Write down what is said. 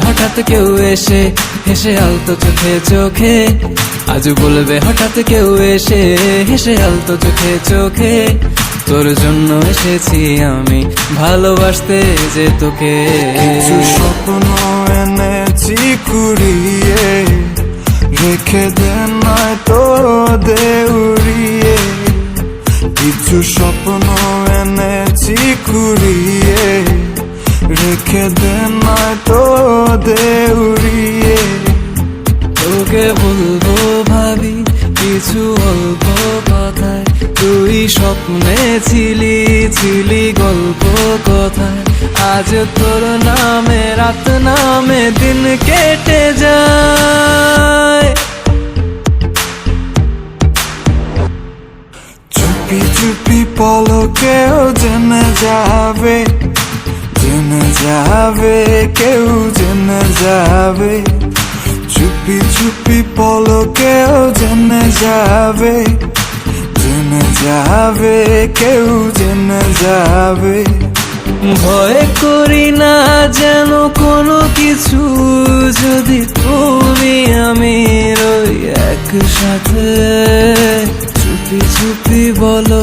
হঠাৎ কেউ এসে হেসে আলতো চোখে চোখে, আজ বলবে হঠাৎ কেউ এসে হেসে আলতো চোখে চোখে, তোর জন্য এসেছি আমি ভালোবাসতে যে তোকে। কিছু স্বপ্ন এনেছি কুড়িয়ে, রেখে দে নয়তো দে উড়িয়ে। কিছু স্বপ্ন এনেছি কুড়িয়ে, রেখে দে নয়তো দে উড়িয়ে। তোকে বলবো ভাবি কিছু অল্প কথায়, তুই স্বপ্নে ছিলি ছিলি গল্প কথায়, আজ তোর নামে রাত নামে দিন কেটে যায়। চুপি চুপি পলকেও জেনে যাবে, জেনে যাবে, কেউ জেনে যাবে। চুপি চুপি পলকেও জেনে যাবে, জেনে যাবে, কেউ জেনে যাবে। ভয় করি না যেন কোনো কিছু, যদি তুমি আমি রই একসাথে। চুপি চুপি বলো